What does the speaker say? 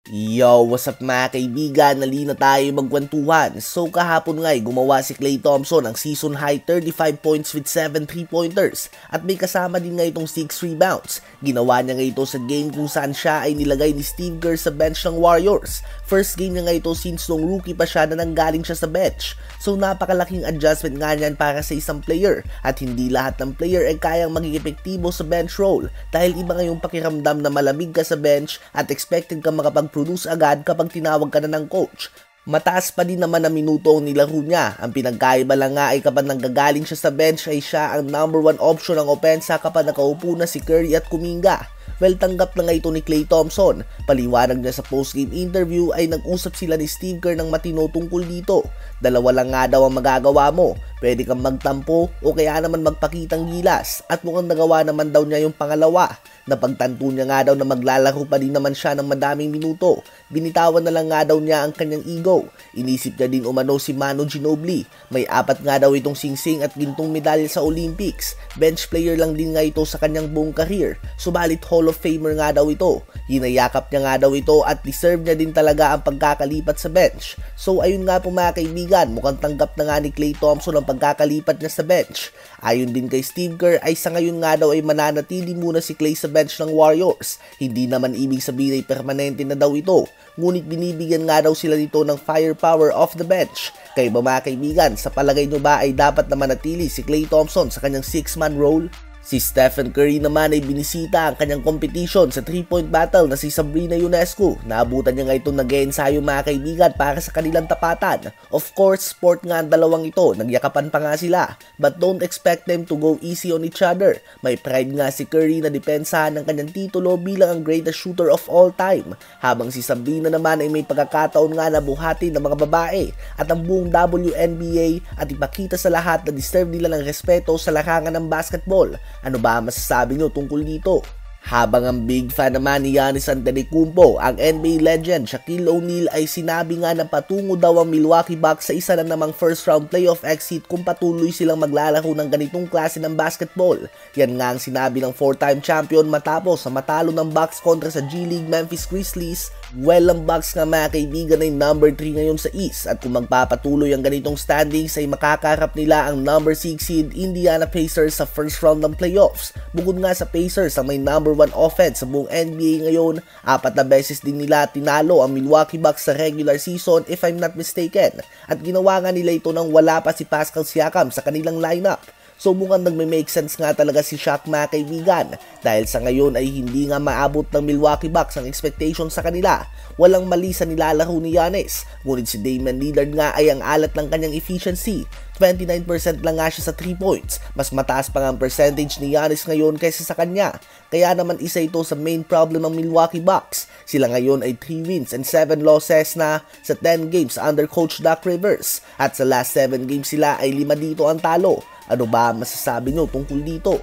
Yo, what's up mga kaibigan? Nalina tayo magkwentuhan. So kahapon nga gumawa si Klay Thompson ng season high 35 points with 7 3-pointers at may kasama din nga itong 6 rebounds. Ginawa niya nga ito sa game kung saan siya ay nilagay ni Steve Kerr sa bench ng Warriors. First game niya nga ito since nung rookie pa siya na nanggaling siya sa bench. So napakalaking adjustment nga niyan para sa isang player at hindi lahat ng player ay kayang maging epektibo sa bench role dahil iba nga yung pakiramdam na malamig ka sa bench at expected ka makapag-produce agad kapag tinawag ka na ng coach. Mataas pa din naman na minuto ang nilaro niya. Ang pinagkaiba lang nga ay kapag nanggagaling siya sa bench ay siya ang number 1 option ng opensa kapag nakaupo na si Curry at Kuminga. Well, tanggap na nga ito ni Klay Thompson. Paliwanag niya sa post-game interview ay nag-usap sila ni Steve Kerr ng matino tungkol dito. Dalawa lang nga daw ang magagawa mo. Pwede kang magtampo o kaya naman magpakitang gilas. At mukhang nagawa naman daw niya yung pangalawa. Napagtanto niya nga daw na maglalaro pa din naman siya ng madaming minuto. Binitawan na lang nga daw niya ang kanyang ego. Inisip niya din umano si Manu Ginobili. May 4 nga daw itong singsing at gintong medalya sa Olympics. Bench player lang din nga ito sa kanyang buong career. Subalit Hall of Famer nga daw ito. Hinayakap niya nga daw ito at deserve niya din talaga ang pagkakalipat sa bench. So ayun nga po mga kaibigan, mukhang tanggap na nga ni Klay Thompson ang pagkakalipat niya sa bench. Ayon din kay Steve Kerr ay sa ngayon nga daw ay mananatili muna si Klay sa bench ng Warriors. Hindi naman ibig sabihin ay permanente na daw ito. Ngunit binibigyan nga daw sila dito ng firepower off the bench. Kayo ba mga kaibigan, sa palagay nyo ba ay dapat na manatili si Klay Thompson sa kanyang 6-man role? Si Stephen Curry naman ay binisita ang kanyang competition sa 3-point battle na si Sabrina Ionescu. Naabutan niya nga itong nag-ensayo mga kaibigan para sa kanilang tapatan. Of course, sport nga ang dalawang ito, nagyakapan pa nga sila. But don't expect them to go easy on each other. May pride nga si Curry na depensahan ng kanyang titulo bilang ang greatest shooter of all time. Habang si Sabrina naman ay may pagkakataon nga na buhatin ng mga babae at ang buong WNBA at ipakita sa lahat na deserve nila ng respeto sa larangan ng basketball. Ano ba masasabi nyo tungkol dito? Habang ang big fan naman ni Giannis Antetokounmpo, ang NBA legend Shaquille O'Neal ay sinabi nga na patungo daw ang Milwaukee Bucks sa isa na namang first round playoff exit kung patuloy silang maglalaro ng ganitong klase ng basketball. Yan nga ang sinabi ng 4-time champion matapos sa matalo ng Bucks kontra sa G League Memphis Grizzlies. Well, ang Bucks nga mga kaibigan ay number 3 ngayon sa East at kung magpapatuloy ang ganitong standings ay makakaharap nila ang number 6 seed Indiana Pacers sa first round ng playoffs. Bukod nga sa Pacers ang may number 1 offense sa buong NBA ngayon, 4 na beses din nila tinalo ang Milwaukee Bucks sa regular season if I'm not mistaken. At ginawa nga nila ito nang wala pa si Pascal Siakam sa kanilang lineup. So mukhang nagme-make sense nga talaga si Shaq mga kaibigan dahil sa ngayon ay hindi nga maabot ng Milwaukee Bucks ang expectation sa kanila. Walang mali sa nilalaro ni Giannis, ngunit si Damian Lillard nga ay ang alat ng kanyang efficiency. 29% lang nga siya sa 3 points. Mas mataas pa nga ang percentage ni Giannis ngayon kaysa sa kanya. Kaya naman isa ito sa main problem ng Milwaukee Bucks. Sila ngayon ay 3 wins and 7 losses na sa 10 games under Coach Doc Rivers. At sa last 7 games sila ay 5 dito ang talo. Ano ba masasabi nyo tungkol dito?